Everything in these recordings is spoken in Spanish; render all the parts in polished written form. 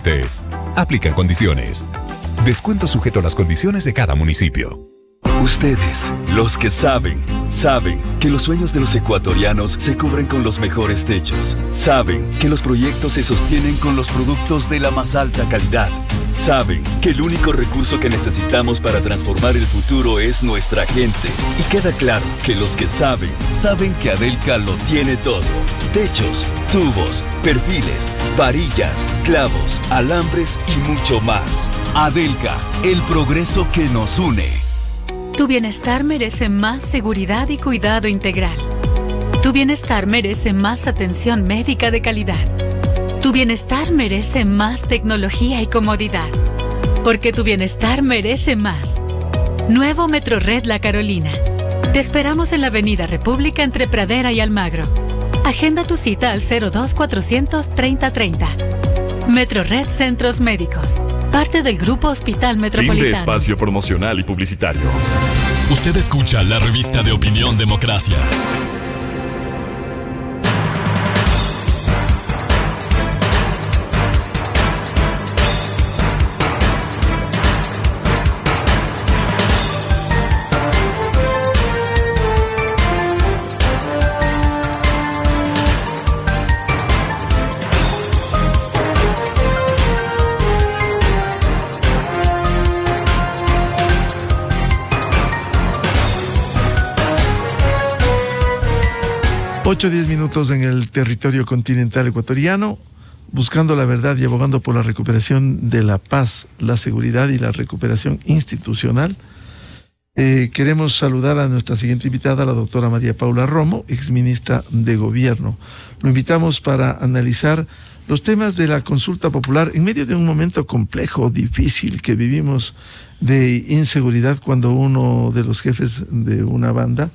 estés. Aplican condiciones. Descuento sujeto a las condiciones de cada municipio. Ustedes, los que saben que los sueños de los ecuatorianos se cubren con los mejores techos. Saben que los proyectos se sostienen con los productos de la más alta calidad. Saben que el único recurso que necesitamos para transformar el futuro es nuestra gente. Y queda claro que los que saben que Adelca lo tiene todo. Techos, tubos, perfiles, varillas, clavos, alambres y mucho más. Adelca, el progreso que nos une. Tu bienestar merece más seguridad y cuidado integral. Tu bienestar merece más atención médica de calidad. Tu bienestar merece más tecnología y comodidad. Porque tu bienestar merece más. Nuevo Metrored La Carolina. Te esperamos en la Avenida República entre Pradera y Almagro. Agenda tu cita al 02-430-30. Metrored Centros Médicos. Parte del Grupo Hospital Metropolitano. Fin de espacio promocional y publicitario. Usted escucha la revista de opinión Democracia. Ocho, 10 minutos en el territorio continental ecuatoriano, buscando la verdad y abogando por la recuperación de la paz, la seguridad y la recuperación institucional. Queremos saludar a nuestra siguiente invitada, la doctora María Paula Romo, exministra de Gobierno. Lo invitamos para analizar los temas de la consulta popular en medio de un momento complejo, difícil que vivimos de inseguridad, cuando uno de los jefes de una banda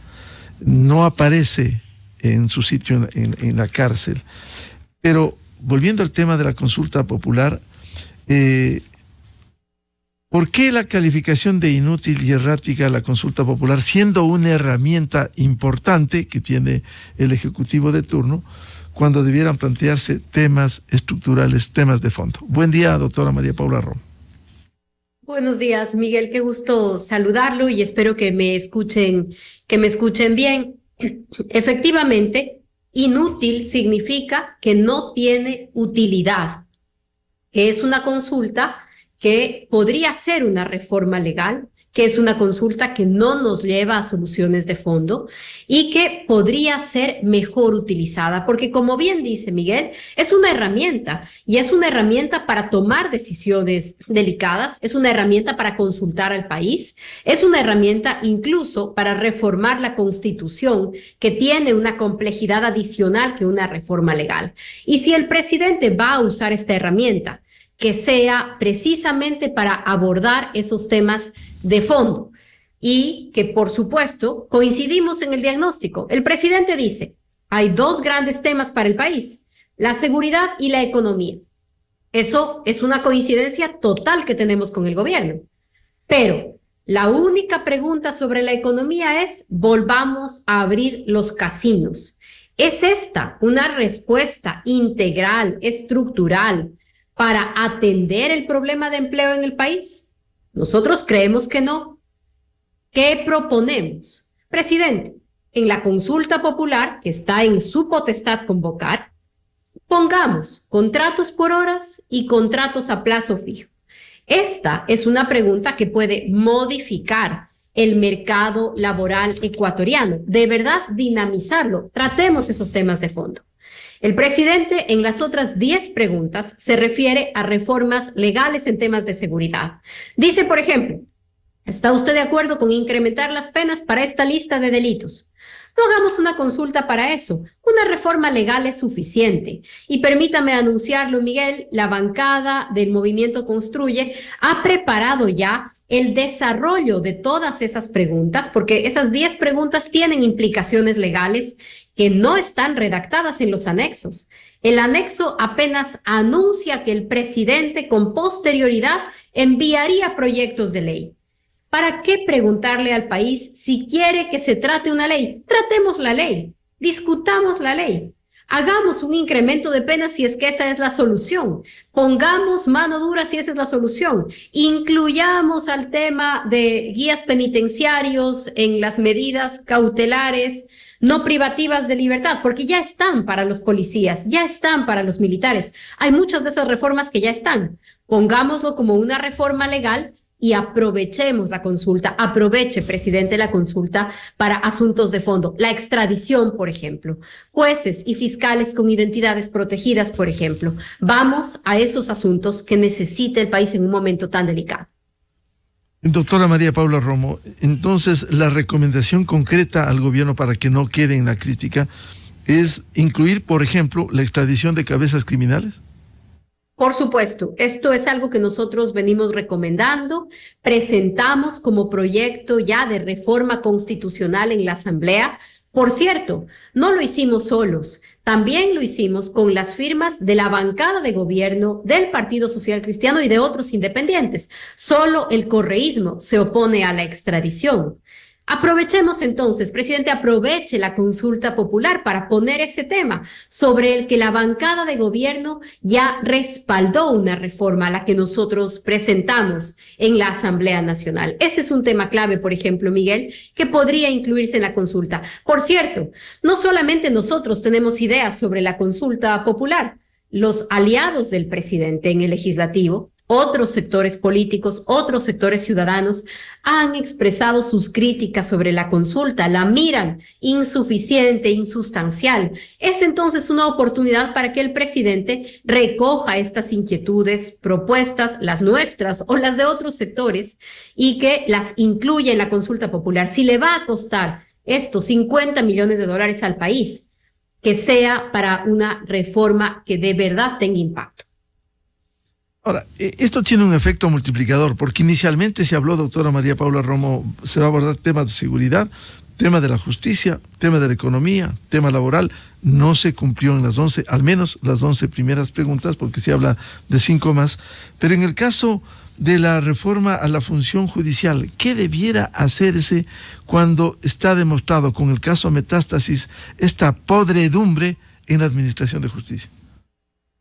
no aparece en su sitio en la cárcel. Pero volviendo al tema de la consulta popular, ¿por qué la calificación de inútil y errática a la consulta popular, siendo una herramienta importante que tiene el Ejecutivo de turno, cuando debieran plantearse temas estructurales, temas de fondo? Buen día, doctora María Paula Romo. Buenos días, Miguel, qué gusto saludarlo y espero que me escuchen bien. Efectivamente, inútil significa que no tiene utilidad. Es una consulta que podría ser una reforma legal, que es una consulta que no nos lleva a soluciones de fondo y que podría ser mejor utilizada, porque como bien dice Miguel, es una herramienta y es una herramienta para tomar decisiones delicadas, es una herramienta para consultar al país, es una herramienta incluso para reformar la Constitución, que tiene una complejidad adicional que una reforma legal. Y si el presidente va a usar esta herramienta, que sea precisamente para abordar esos temas de fondo y que, por supuesto, coincidimos en el diagnóstico. El presidente dice, hay dos grandes temas para el país, la seguridad y la economía. Eso es una coincidencia total que tenemos con el gobierno. Pero la única pregunta sobre la economía es, volvamos a abrir los casinos. ¿Es esta una respuesta integral, estructural, para atender el problema de empleo en el país? Nosotros creemos que no. ¿Qué proponemos? Presidente, en la consulta popular, que está en su potestad convocar, pongamos contratos por horas y contratos a plazo fijo. Esta es una pregunta que puede modificar el mercado laboral ecuatoriano, de verdad dinamizarlo. Tratemos esos temas de fondo. El presidente en las otras 10 preguntas se refiere a reformas legales en temas de seguridad. Dice, por ejemplo, ¿está usted de acuerdo con incrementar las penas para esta lista de delitos? No hagamos una consulta para eso. Una reforma legal es suficiente. Y permítame anunciarlo, Miguel, la bancada del Movimiento Construye ha preparado ya el desarrollo de todas esas preguntas, porque esas 10 preguntas tienen implicaciones legales que no están redactadas en los anexos. El anexo apenas anuncia que el presidente con posterioridad enviaría proyectos de ley. ¿Para qué preguntarle al país si quiere que se trate una ley? Tratemos la ley, discutamos la ley. Hagamos un incremento de penas si es que esa es la solución. Pongamos mano dura si esa es la solución. Incluyamos al tema de guías penitenciarios en las medidas cautelares no privativas de libertad, porque ya están para los policías, ya están para los militares. Hay muchas de esas reformas que ya están. Pongámoslo como una reforma legal y aprovechemos la consulta, aproveche, presidente, la consulta para asuntos de fondo. La extradición, por ejemplo. Jueces y fiscales con identidades protegidas, por ejemplo. Vamos a esos asuntos que necesita el país en un momento tan delicado. Doctora María Paula Romo, entonces la recomendación concreta al gobierno para que no quede en la crítica es incluir, por ejemplo, la extradición de cabezas criminales. Por supuesto, esto es algo que nosotros venimos recomendando, presentamos como proyecto ya de reforma constitucional en la Asamblea. Por cierto, no lo hicimos solos, también lo hicimos con las firmas de la bancada de gobierno del Partido Social Cristiano y de otros independientes. Solo el correísmo se opone a la extradición. Aprovechemos entonces, presidente, aproveche la consulta popular para poner ese tema sobre el que la bancada de gobierno ya respaldó una reforma a la que nosotros presentamos en la Asamblea Nacional. Ese es un tema clave, por ejemplo, Miguel, que podría incluirse en la consulta. Por cierto, no solamente nosotros tenemos ideas sobre la consulta popular, los aliados del presidente en el legislativo, otros sectores políticos, otros sectores ciudadanos han expresado sus críticas sobre la consulta, la miran insuficiente, insustancial. Es entonces una oportunidad para que el presidente recoja estas inquietudes, propuestas, las nuestras o las de otros sectores, y que las incluya en la consulta popular. Si le va a costar estos $50 millones al país, que sea para una reforma que de verdad tenga impacto. Ahora, esto tiene un efecto multiplicador, porque inicialmente se habló, doctora María Paula Romo, se va a abordar temas de seguridad, tema de la justicia, tema de la economía, tema laboral. No se cumplió en las 11, al menos las 11 primeras preguntas, porque se habla de 5 más. Pero en el caso de la reforma a la función judicial, ¿qué debiera hacerse cuando está demostrado con el caso Metástasis esta podredumbre en la administración de justicia?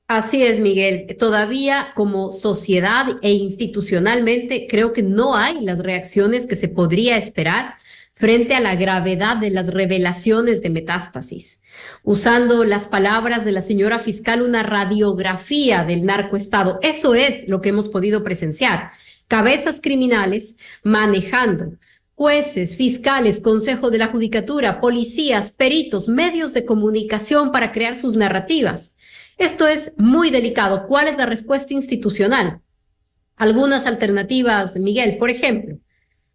Así es, Miguel. Todavía como sociedad e institucionalmente creo que no hay las reacciones que se podría esperar frente a la gravedad de las revelaciones de Metástasis. Usando las palabras de la señora fiscal, una radiografía del narcoestado. Eso es lo que hemos podido presenciar. Cabezas criminales manejando jueces, fiscales, Consejo de la Judicatura, policías, peritos, medios de comunicación para crear sus narrativas. Esto es muy delicado. ¿Cuál es la respuesta institucional? Algunas alternativas, Miguel. Por ejemplo,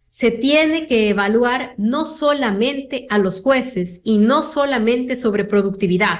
se tiene que evaluar no solamente a los jueces y no solamente sobre productividad.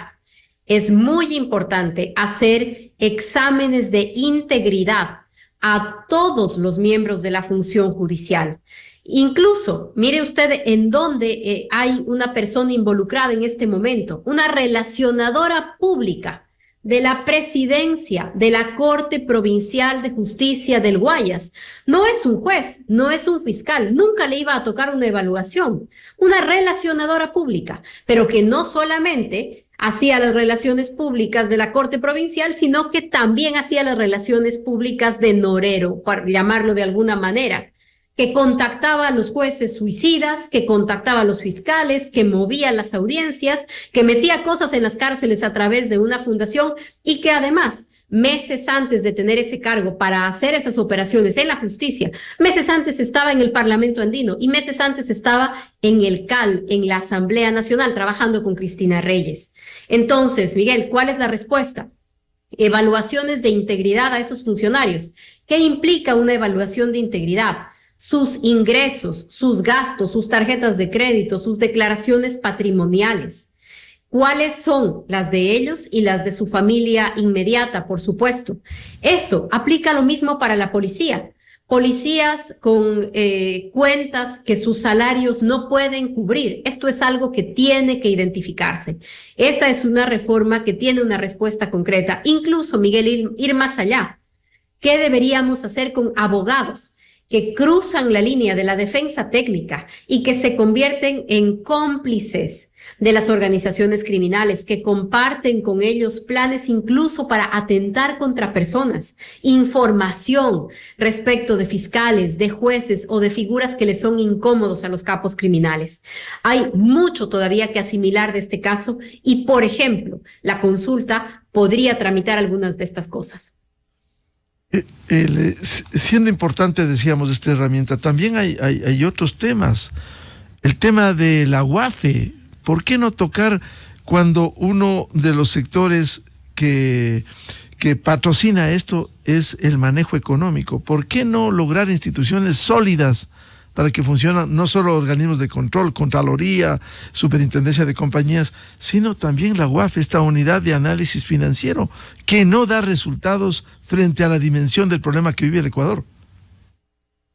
Es muy importante hacer exámenes de integridad a todos los miembros de la función judicial. Incluso, mire usted en dónde hay una persona involucrada en este momento, una relacionadora pública de la presidencia de la Corte Provincial de Justicia del Guayas. No es un juez, no es un fiscal, nunca le iba a tocar una evaluación, una relacionadora pública, pero que no solamente hacía las relaciones públicas de la Corte Provincial, sino que también hacía las relaciones públicas de Norero, para llamarlo de alguna manera, que contactaba a los jueces suicidas, que contactaba a los fiscales, que movía las audiencias, que metía cosas en las cárceles a través de una fundación y que además, meses antes de tener ese cargo para hacer esas operaciones en la justicia, meses antes estaba en el Parlamento Andino y meses antes estaba en el CAL, en la Asamblea Nacional, trabajando con Cristina Reyes. Entonces, Miguel, ¿cuál es la respuesta? Evaluaciones de integridad a esos funcionarios. ¿Qué implica una evaluación de integridad? Sus ingresos, sus gastos, sus tarjetas de crédito, sus declaraciones patrimoniales. ¿Cuáles son las de ellos y las de su familia inmediata, por supuesto? Eso aplica lo mismo para la policía. Policías con cuentas que sus salarios no pueden cubrir. Esto es algo que tiene que identificarse. Esa es una reforma que tiene una respuesta concreta. Incluso, Miguel, ir más allá. ¿Qué deberíamos hacer con abogados que cruzan la línea de la defensa técnica y que se convierten en cómplices de las organizaciones criminales, que comparten con ellos planes incluso para atentar contra personas, información respecto de fiscales, de jueces o de figuras que les son incómodos a los capos criminales. Hay mucho todavía que asimilar de este caso y, por ejemplo, la consulta podría tramitar algunas de estas cosas. Siendo importante, decíamos, esta herramienta, también hay otros temas. El tema de la UAFE, ¿por qué no tocar cuando uno de los sectores que patrocina esto es el manejo económico? ¿Por qué no lograr instituciones sólidas para que funcionen no solo organismos de control, Contraloría, Superintendencia de Compañías, sino también la UAFE, esta unidad de análisis financiero, que no da resultados frente a la dimensión del problema que vive el Ecuador?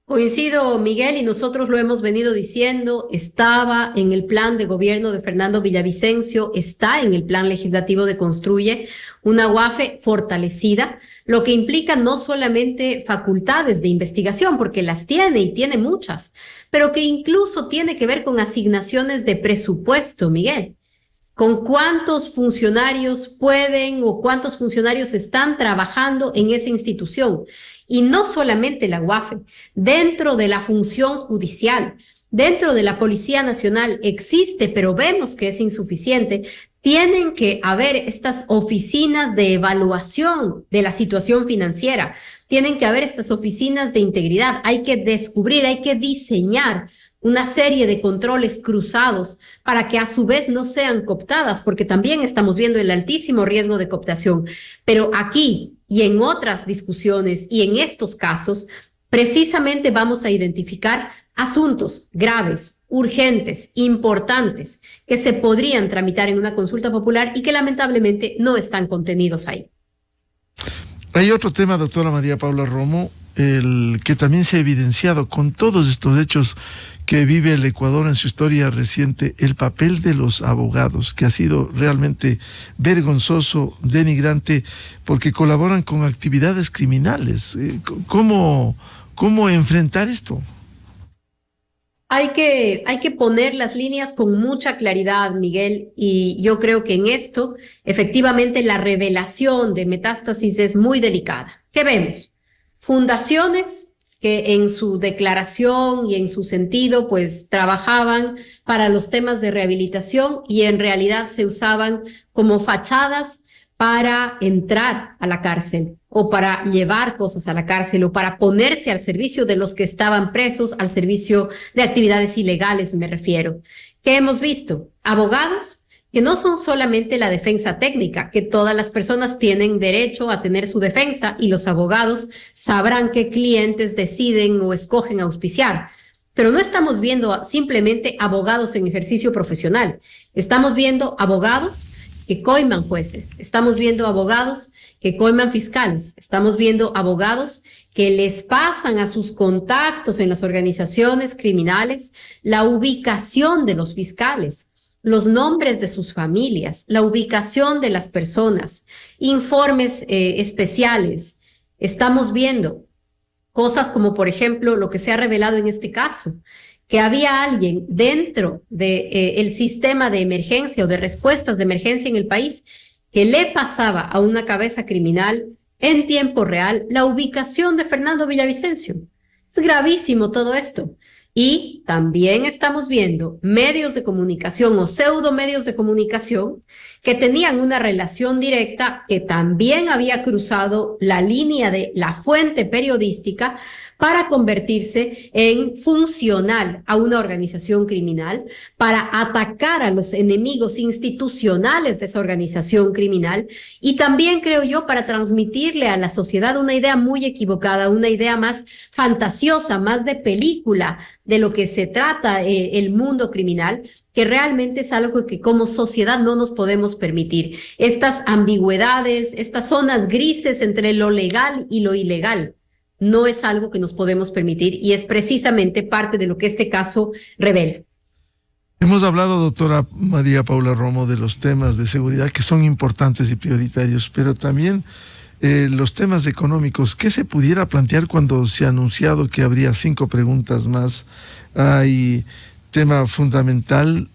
Coincido, Miguel, y nosotros lo hemos venido diciendo, estaba en el plan de gobierno de Fernando Villavicencio, está en el plan legislativo de Construye, una UAFE fortalecida, lo que implica no solamente facultades de investigación, porque las tiene y tiene muchas, pero que incluso tiene que ver con asignaciones de presupuesto, Miguel. Con cuántos funcionarios pueden o cuántos funcionarios están trabajando en esa institución. Y no solamente la UAFE, dentro de la función judicial, dentro de la Policía Nacional existe, pero vemos que es insuficiente. Tienen que haber estas oficinas de evaluación de la situación financiera, tienen que haber estas oficinas de integridad. Hay que descubrir, hay que diseñar una serie de controles cruzados para que a su vez no sean cooptadas, porque también estamos viendo el altísimo riesgo de cooptación. Pero aquí y en otras discusiones y en estos casos, precisamente vamos a identificar asuntos graves, urgentes, importantes, que se podrían tramitar en una consulta popular y que lamentablemente no están contenidos ahí. Hay otro tema, doctora María Paula Romo, el que también se ha evidenciado con todos estos hechos que vive el Ecuador en su historia reciente, el papel de los abogados, que ha sido realmente vergonzoso, denigrante, porque colaboran con actividades criminales. ¿Cómo enfrentar esto? Hay que poner las líneas con mucha claridad, Miguel, y yo creo que en esto, efectivamente, la revelación de Metástasis es muy delicada. ¿Qué vemos? Fundaciones que en su declaración y en su sentido, pues trabajaban para los temas de rehabilitación y en realidad se usaban como fachadas para entrar a la cárcel o para llevar cosas a la cárcel o para ponerse al servicio de los que estaban presos, al servicio de actividades ilegales, me refiero. ¿Qué hemos visto? Abogados que no son solamente la defensa técnica, que todas las personas tienen derecho a tener su defensa y los abogados sabrán qué clientes deciden o escogen auspiciar. Pero no estamos viendo simplemente abogados en ejercicio profesional, estamos viendo abogados que coiman jueces, estamos viendo abogados que coiman fiscales, estamos viendo abogados que les pasan a sus contactos en las organizaciones criminales la ubicación de los fiscales, los nombres de sus familias, la ubicación de las personas, informes especiales. Estamos viendo cosas como, por ejemplo, lo que se ha revelado en este caso, que había alguien dentro del sistema de emergencia o de respuestas de emergencia en el país que le pasaba a una cabeza criminal en tiempo real la ubicación de Fernando Villavicencio. Es gravísimo todo esto. Y también estamos viendo medios de comunicación o pseudo medios de comunicación que tenían una relación directa, que también había cruzado la línea de la fuente periodística para convertirse en funcional a una organización criminal, para atacar a los enemigos institucionales de esa organización criminal y también, creo yo, para transmitirle a la sociedad una idea muy equivocada, una idea más fantasiosa, más de película de lo que se trata el mundo criminal, que realmente es algo que como sociedad no nos podemos permitir. Estas ambigüedades, estas zonas grises entre lo legal y lo ilegal, no es algo que nos podemos permitir y es precisamente parte de lo que este caso revela. Hemos hablado, doctora María Paula Romo, de los temas de seguridad que son importantes y prioritarios, pero también los temas económicos, ¿qué se pudiera plantear cuando se ha anunciado que habría 5 preguntas más? Hay tema fundamental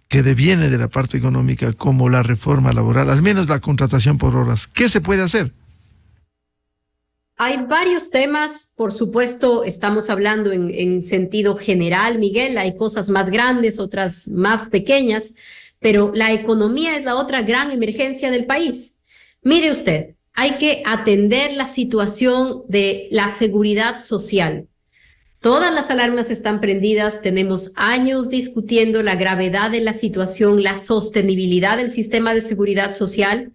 que deviene de la parte económica, como la reforma laboral, al menos la contratación por horas. ¿Qué se puede hacer? Hay varios temas, por supuesto, estamos hablando en sentido general, Miguel, hay cosas más grandes, otras más pequeñas, pero la economía es la otra gran emergencia del país. Mire usted, hay que atender la situación de la seguridad social. Todas las alarmas están prendidas, tenemos años discutiendo la gravedad de la situación, la sostenibilidad del sistema de seguridad social.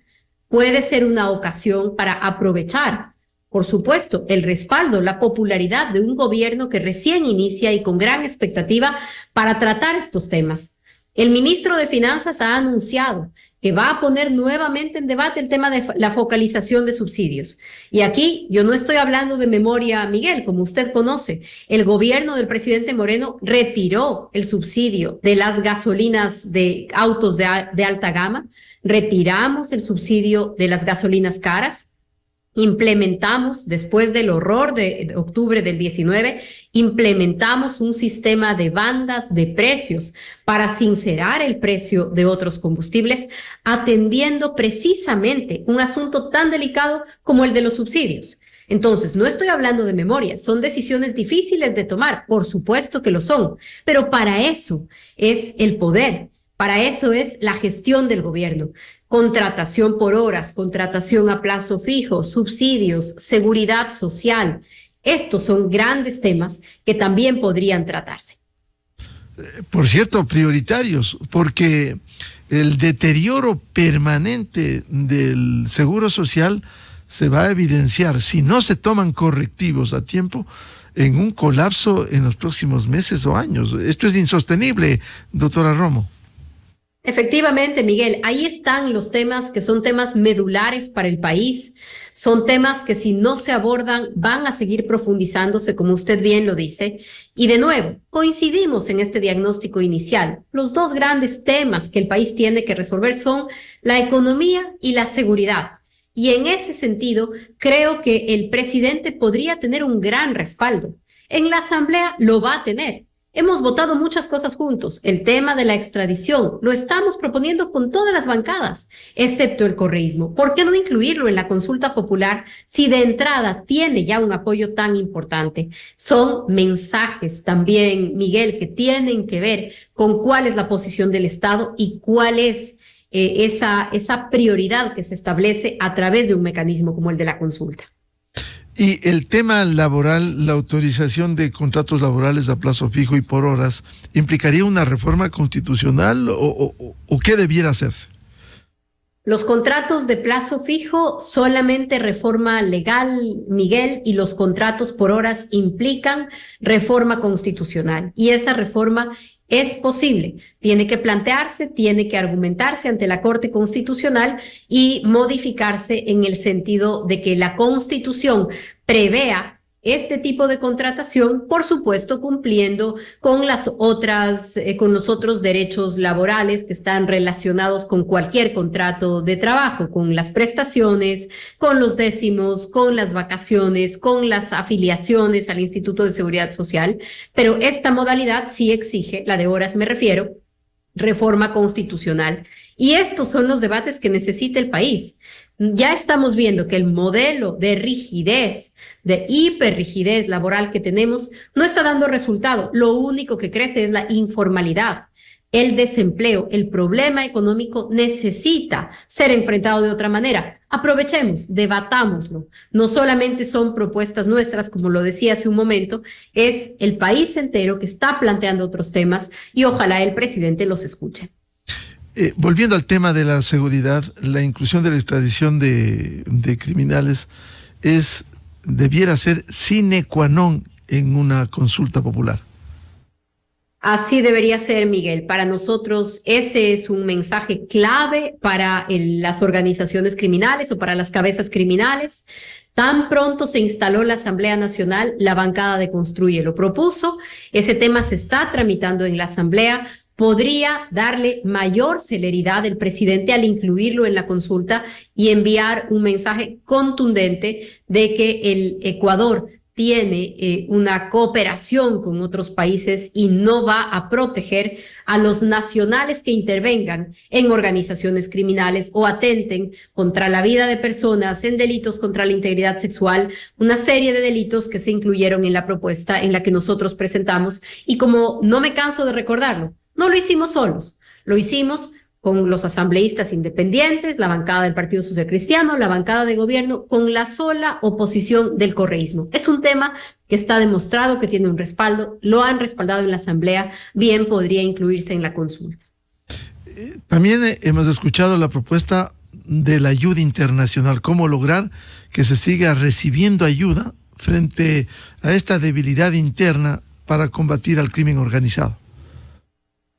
Puede ser una ocasión para aprovechar, por supuesto, el respaldo, la popularidad de un gobierno que recién inicia y con gran expectativa para tratar estos temas. El ministro de Finanzas ha anunciado que va a poner nuevamente en debate el tema de la focalización de subsidios. Y aquí yo no estoy hablando de memoria, Miguel, como usted conoce. El gobierno del presidente Moreno retiró el subsidio de las gasolinas de autos de alta gama, retiramos el subsidio de las gasolinas caras. Implementamos, después del horror de octubre del 19, implementamos un sistema de bandas de precios para sincerar el precio de otros combustibles, atendiendo precisamente un asunto tan delicado como el de los subsidios. Entonces, no estoy hablando de memoria, son decisiones difíciles de tomar, por supuesto que lo son, pero para eso es el poder. Para eso es la gestión del gobierno. Contratación por horas, contratación a plazo fijo, subsidios, seguridad social. Estos son grandes temas que también podrían tratarse. Por cierto, prioritarios, porque el deterioro permanente del seguro social se va a evidenciar si no se toman correctivos a tiempo en un colapso en los próximos meses o años. Esto es insostenible, doctora Romo. Efectivamente, Miguel, ahí están los temas que son temas medulares para el país, son temas que si no se abordan van a seguir profundizándose, como usted bien lo dice. Y de nuevo, coincidimos en este diagnóstico inicial. Los dos grandes temas que el país tiene que resolver son la economía y la seguridad. Y en ese sentido, creo que el presidente podría tener un gran respaldo. En la Asamblea lo va a tener. Hemos votado muchas cosas juntos. El tema de la extradición lo estamos proponiendo con todas las bancadas, excepto el correísmo. ¿Por qué no incluirlo en la consulta popular si de entrada tiene ya un apoyo tan importante? Son mensajes también, Miguel, que tienen que ver con cuál es la posición del Estado y cuál es esa prioridad que se establece a través de un mecanismo como el de la consulta. Y el tema laboral, la autorización de contratos laborales a plazo fijo y por horas, ¿implicaría una reforma constitucional o qué debiera hacerse? Los contratos de plazo fijo solamente reforma legal, Miguel, y los contratos por horas implican reforma constitucional. Y esa reforma es posible, tiene que plantearse, tiene que argumentarse ante la Corte Constitucional y modificarse en el sentido de que la Constitución prevea este tipo de contratación, por supuesto, cumpliendo con con los otros derechos laborales que están relacionados con cualquier contrato de trabajo, con las prestaciones, con los décimos, con las vacaciones, con las afiliaciones al Instituto de Seguridad Social. Pero esta modalidad sí exige, la de horas me refiero, reforma constitucional. Y estos son los debates que necesita el país. Ya estamos viendo que el modelo de rigidez, de hiperrigidez laboral que tenemos, no está dando resultado. Lo único que crece es la informalidad, el desempleo, el problema económico necesita ser enfrentado de otra manera. Aprovechemos, debatámoslo. No solamente son propuestas nuestras, como lo decía hace un momento, es el país entero que está planteando otros temas y ojalá el presidente los escuche. Volviendo al tema de la seguridad, la inclusión de la extradición de criminales debiera ser sine qua non en una consulta popular. Así debería ser, Miguel. Para nosotros ese es un mensaje clave para las organizaciones criminales o para las cabezas criminales. Tan pronto se instaló la Asamblea Nacional, la bancada de Construye lo propuso. Ese tema se está tramitando en la Asamblea. podría darle mayor celeridad el presidente al incluirlo en la consulta y enviar un mensaje contundente de que el Ecuador tiene una cooperación con otros países y no va a proteger a los nacionales que intervengan en organizaciones criminales o atenten contra la vida de personas, en delitos contra la integridad sexual, una serie de delitos que se incluyeron en la propuesta en la que nosotros presentamos. Y como no me canso de recordarlo, no lo hicimos solos, lo hicimos con los asambleístas independientes, la bancada del Partido Social Cristiano, la bancada de gobierno, con la sola oposición del correísmo. Es un tema que está demostrado que tiene un respaldo, lo han respaldado en la Asamblea, bien podría incluirse en la consulta. También hemos escuchado la propuesta de la ayuda internacional, cómo lograr que se siga recibiendo ayuda frente a esta debilidad interna para combatir al crimen organizado.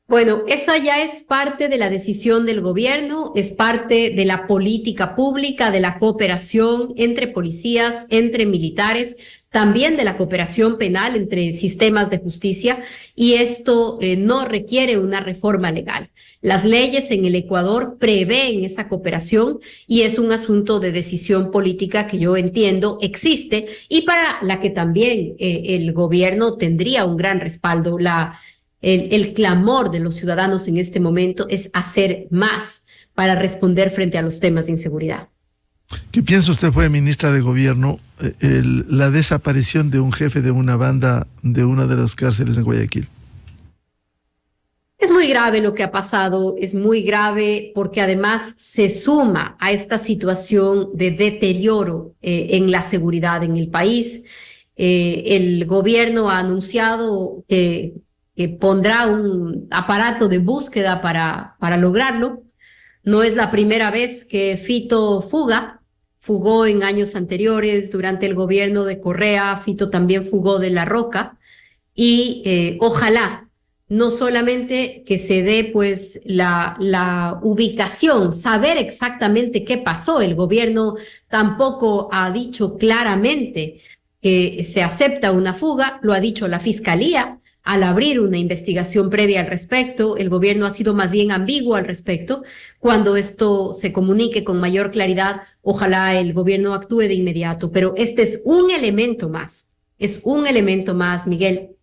Bueno, esa ya es parte de la decisión del gobierno, es parte de la política pública, de la cooperación entre policías, entre militares, también de la cooperación penal entre sistemas de justicia, y esto no requiere una reforma legal. Las leyes en el Ecuador prevén esa cooperación y es un asunto de decisión política que yo entiendo existe y para la que también el gobierno tendría un gran respaldo. El clamor de los ciudadanos en este momento es hacer más para responder frente a los temas de inseguridad. ¿Qué piensa usted, fue ministra de Gobierno, la desaparición de un jefe de una banda de una de las cárceles en Guayaquil? Es muy grave lo que ha pasado, es muy grave porque además se suma a esta situación de deterioro en la seguridad en el país. El gobierno ha anunciado que pondrá un aparato de búsqueda para lograrlo. No es la primera vez que Fito fugó en años anteriores, durante el gobierno de Correa, Fito también fugó de La Roca, y ojalá no solamente que se dé pues la ubicación, saber exactamente qué pasó. El gobierno tampoco ha dicho claramente que se acepta una fuga, lo ha dicho la Fiscalía al abrir una investigación previa al respecto. El gobierno ha sido más bien ambiguo al respecto. Cuando esto se comunique con mayor claridad, ojalá el gobierno actúe de inmediato. Pero este es un elemento más, Miguel.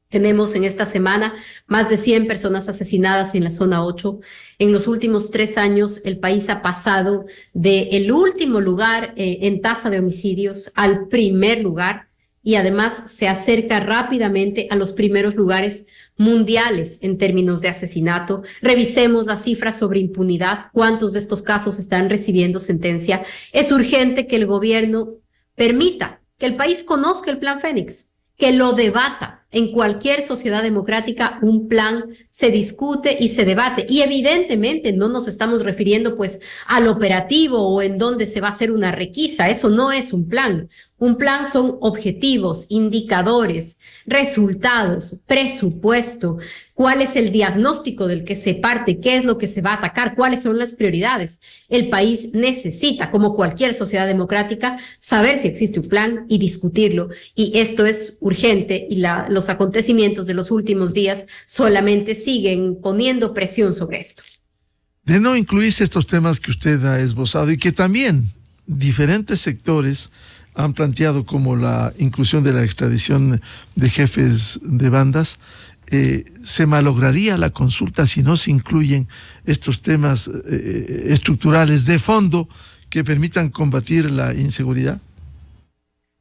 Tenemos en esta semana más de 100 personas asesinadas en la zona 8. En los últimos 3 años, el país ha pasado del último lugar en tasa de homicidios al primer lugar, y además se acerca rápidamente a los primeros lugares mundiales en términos de asesinato. Revisemos las cifras sobre impunidad, cuántos de estos casos están recibiendo sentencia. Es urgente que el gobierno permita que el país conozca el Plan Fénix, que lo debata. En cualquier sociedad democrática un plan se discute y se debate, y evidentemente no nos estamos refiriendo pues al operativo o en donde se va a hacer una requisa. Eso no es un plan. Un plan son objetivos, indicadores, resultados, presupuesto, cuál es el diagnóstico del que se parte, qué es lo que se va a atacar, cuáles son las prioridades. El país necesita, como cualquier sociedad democrática, saber si existe un plan y discutirlo. Y esto es urgente, y los acontecimientos de los últimos días solamente siguen poniendo presión sobre esto. De no incluirse estos temas que usted ha esbozado y que también diferentes sectores han planteado, como la inclusión de la extradición de jefes de bandas, se malograría la consulta si no se incluyen estos temas estructurales de fondo que permitan combatir la inseguridad.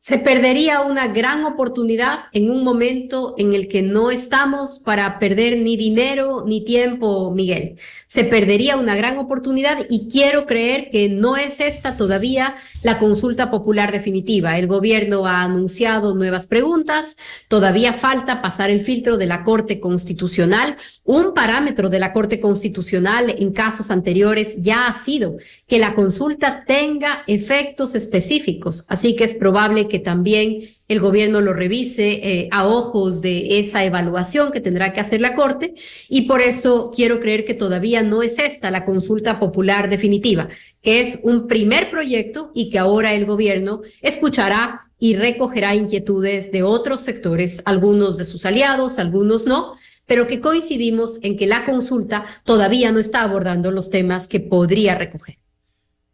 Se perdería una gran oportunidad en un momento en el que no estamos para perder ni dinero ni tiempo, Miguel. Se perdería una gran oportunidad, y quiero creer que no es esta todavía la consulta popular definitiva. El gobierno ha anunciado nuevas preguntas, todavía falta pasar el filtro de la Corte Constitucional. Un parámetro de la Corte Constitucional en casos anteriores ya ha sido que la consulta tenga efectos específicos, así que es probable que también el gobierno lo revise a ojos de esa evaluación que tendrá que hacer la Corte, y por eso quiero creer que todavía no es esta la consulta popular definitiva, que es un primer proyecto y que ahora el gobierno escuchará y recogerá inquietudes de otros sectores, algunos de sus aliados, algunos no, pero que coincidimos en que la consulta todavía no está abordando los temas que podría recoger.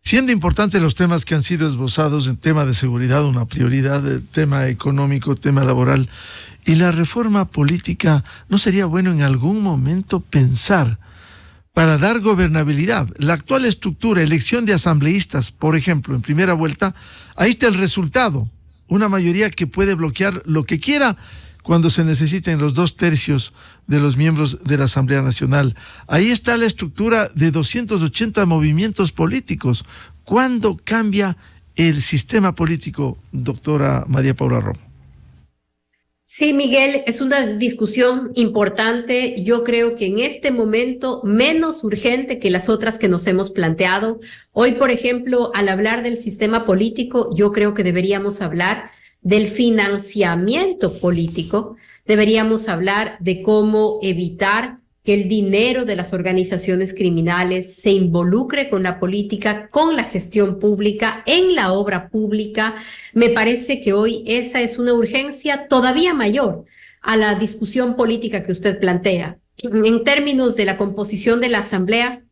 Siendo importantes los temas que han sido esbozados en tema de seguridad, una prioridad, el tema económico, tema laboral y la reforma política, ¿no sería bueno en algún momento pensar para dar gobernabilidad? La actual estructura, elección de asambleístas, por ejemplo, en primera vuelta, ahí está el resultado, una mayoría que puede bloquear lo que quiera cuando se necesiten los 2/3 de los miembros de la Asamblea Nacional. Ahí está la estructura de 280 movimientos políticos. ¿Cuándo cambia el sistema político, doctora María Paula Romo? Sí, Miguel, es una discusión importante. Yo creo que en este momento menos urgente que las otras que nos hemos planteado. Hoy, por ejemplo, al hablar del sistema político, yo creo que deberíamos hablar del financiamiento político, deberíamos hablar de cómo evitar que el dinero de las organizaciones criminales se involucre con la política, con la gestión pública, en la obra pública. Me parece que hoy esa es una urgencia todavía mayor a la discusión política que usted plantea. En términos de la composición de la Asamblea,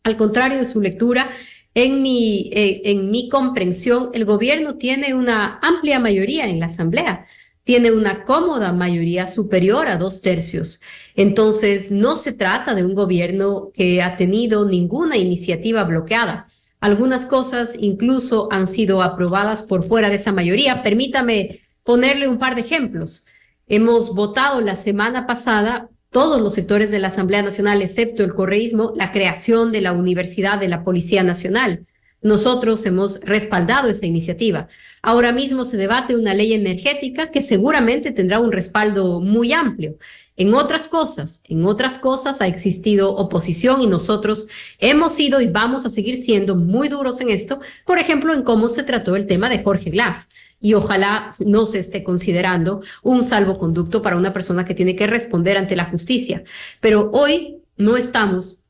al contrario de su lectura, en mi comprensión, el gobierno tiene una amplia mayoría en la Asamblea, tiene una cómoda mayoría superior a 2/3. Entonces, no se trata de un gobierno que ha tenido ninguna iniciativa bloqueada. Algunas cosas incluso han sido aprobadas por fuera de esa mayoría. Permítame ponerle un par de ejemplos. Hemos votado la semana pasada todos los sectores de la Asamblea Nacional, excepto el correísmo, la creación de la Universidad de la Policía Nacional. Nosotros hemos respaldado esa iniciativa. Ahora mismo se debate una ley energética que seguramente tendrá un respaldo muy amplio. En otras cosas ha existido oposición y nosotros hemos sido y vamos a seguir siendo muy duros en esto, por ejemplo, en cómo se trató el tema de Jorge Glass. Y ojalá no se esté considerando un salvoconducto para una persona que tiene que responder ante la justicia. Pero hoy no estamos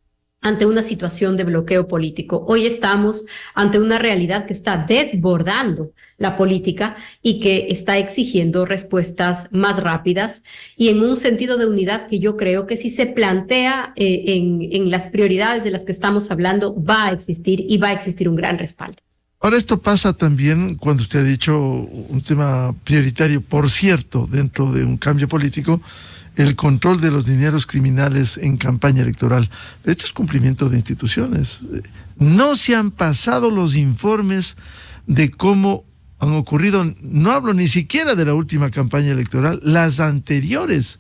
ante una situación de bloqueo político. Hoy estamos ante una realidad que está desbordando la política y que está exigiendo respuestas más rápidas y en un sentido de unidad que yo creo que si se plantea en las prioridades de las que estamos hablando, va a existir y va a existir un gran respaldo. Ahora, esto pasa también cuando usted ha dicho un tema prioritario, por cierto, dentro de un cambio político, el control de los dineros criminales en campaña electoral. De hecho, es cumplimiento de instituciones. No se han pasado los informes de cómo han ocurrido, no hablo ni siquiera de la última campaña electoral, las anteriores.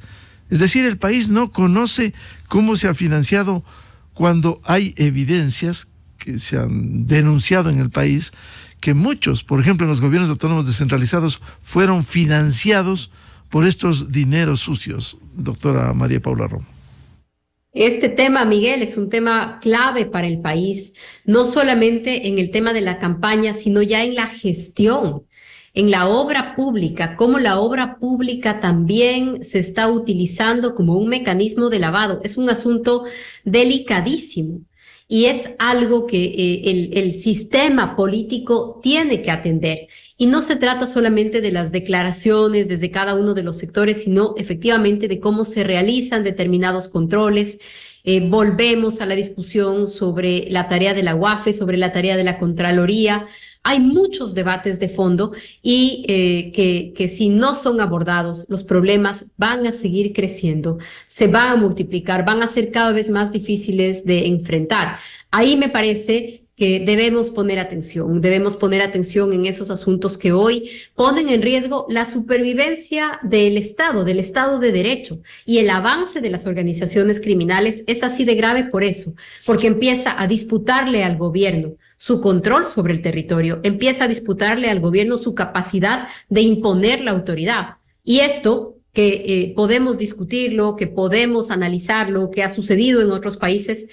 Es decir, el país no conoce cómo se ha financiado cuando hay evidencias que se han denunciado en el país, que muchos, por ejemplo en los gobiernos autónomos descentralizados, fueron financiados por estos dineros sucios, doctora María Paula Romo. Este tema, Miguel, es un tema clave para el país, no solamente en el tema de la campaña, sino ya en la gestión, en la obra pública, cómo la obra pública también se está utilizando como un mecanismo de lavado. Es un asunto delicadísimo. Y es algo que el sistema político tiene que atender. Y no se trata solamente de las declaraciones desde cada uno de los sectores, sino efectivamente de cómo se realizan determinados controles. Volvemos a la discusión sobre la tarea de la UAFE, sobre la tarea de la Contraloría. Hay muchos debates de fondo y que si no son abordados, los problemas van a seguir creciendo, se van a multiplicar, van a ser cada vez más difíciles de enfrentar. Ahí me parece que debemos poner atención en esos asuntos que hoy ponen en riesgo la supervivencia del Estado de Derecho, y el avance de las organizaciones criminales es así de grave por eso, porque empieza a disputarle al gobierno su control sobre el territorio, empieza a disputarle al gobierno su capacidad de imponer la autoridad. Y esto que podemos discutirlo, que podemos analizarlo, que ha sucedido en otros países,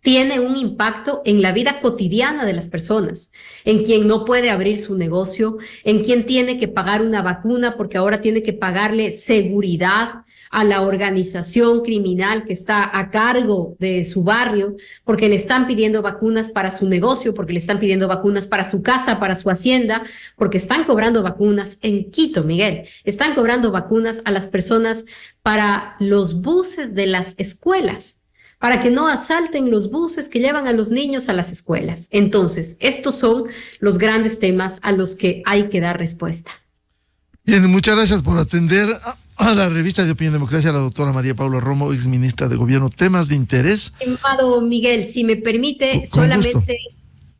tiene un impacto en la vida cotidiana de las personas, en quien no puede abrir su negocio, en quien tiene que pagar una vacuna porque ahora tiene que pagarle seguridad a la organización criminal que está a cargo de su barrio, porque le están pidiendo vacunas para su negocio, porque le están pidiendo vacunas para su casa, para su hacienda, porque están cobrando vacunas en Quito, Miguel. Están cobrando vacunas a las personas para los buses de las escuelas, para que no asalten los buses que llevan a los niños a las escuelas. Entonces, estos son los grandes temas a los que hay que dar respuesta. Bien, muchas gracias por atender a la revista de Opinión Democracia, la doctora María Paula Romo, exministra de Gobierno. Temas de interés. Estimado Miguel, si me permite, solamente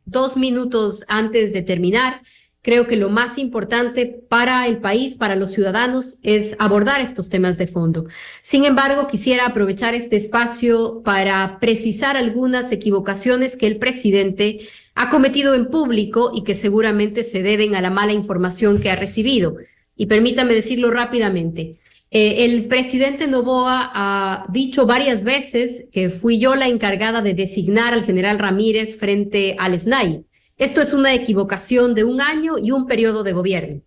2 minutos antes de terminar, creo que lo más importante para el país, para los ciudadanos, es abordar estos temas de fondo. Sin embargo, quisiera aprovechar este espacio para precisar algunas equivocaciones que el presidente ha cometido en público y que seguramente se deben a la mala información que ha recibido. Y permítame decirlo rápidamente. El presidente Noboa ha dicho varias veces que fui yo la encargada de designar al general Ramírez frente al SNAI. Esto es una equivocación de 1 año y un periodo de gobierno.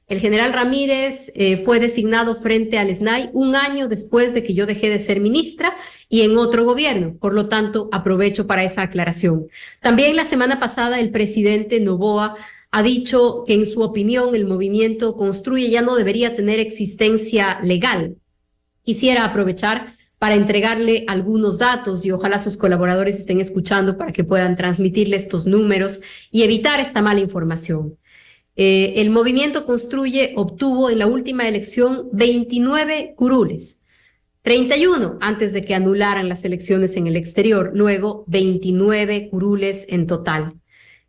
El general Ramírez fue designado frente al SNAI 1 año después de que yo dejé de ser ministra y en otro gobierno. Por lo tanto, aprovecho para esa aclaración. También la semana pasada el presidente Noboa ha dicho que en su opinión el movimiento Construye ya no debería tener existencia legal. Quisiera aprovechar para entregarle algunos datos y ojalá sus colaboradores estén escuchando para que puedan transmitirle estos números y evitar esta mala información. El movimiento Construye obtuvo en la última elección 29 curules, 31 antes de que anularan las elecciones en el exterior, luego 29 curules en total.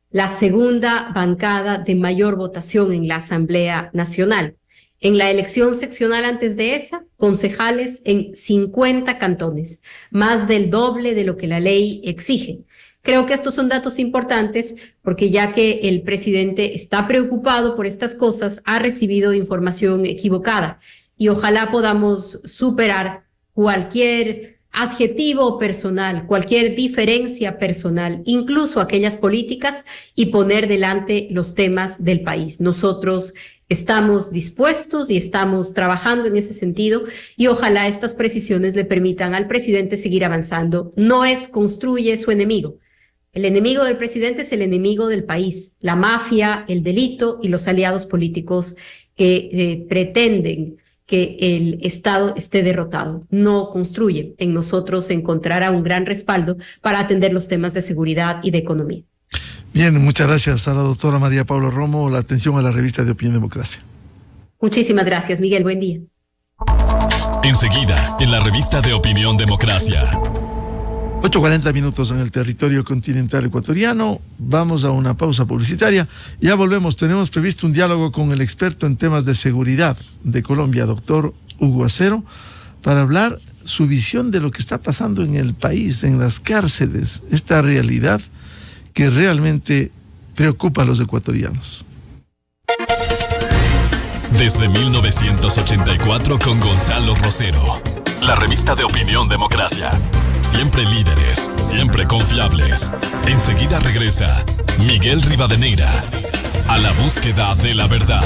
La segunda bancada de mayor votación en la Asamblea Nacional. En la elección seccional antes de esa, concejales en 50 cantones, más del doble de lo que la ley exige. Creo que estos son datos importantes porque ya que el presidente está preocupado por estas cosas, ha recibido información equivocada y ojalá podamos superar cualquier adjetivo personal, cualquier diferencia personal, incluso aquellas políticas, y poner delante los temas del país. Nosotros estamos dispuestos y estamos trabajando en ese sentido y ojalá estas precisiones le permitan al presidente seguir avanzando. No es Construye su enemigo. El enemigo del presidente es el enemigo del país, la mafia, el delito y los aliados políticos que pretenden que el Estado esté derrotado. No Construye. En nosotros encontrará un gran respaldo para atender los temas de seguridad y de economía. Bien, muchas gracias a la doctora María Paula Romo, la atención a la revista de Opinión Democracia. Muchísimas gracias, Miguel. Buen día. Enseguida, en la revista de Opinión Democracia. 8:40 minutos en el territorio continental ecuatoriano. Vamos a una pausa publicitaria. Ya volvemos. Tenemos previsto un diálogo con el experto en temas de seguridad de Colombia, doctor Hugo Acero, para hablar su visión de lo que está pasando en el país, en las cárceles, esta realidad que realmente preocupa a los ecuatorianos. Desde 1984 con Gonzalo Rosero. La revista de Opinión Democracia. Siempre líderes, siempre confiables. Enseguida regresa Miguel Rivadeneira a la búsqueda de la verdad.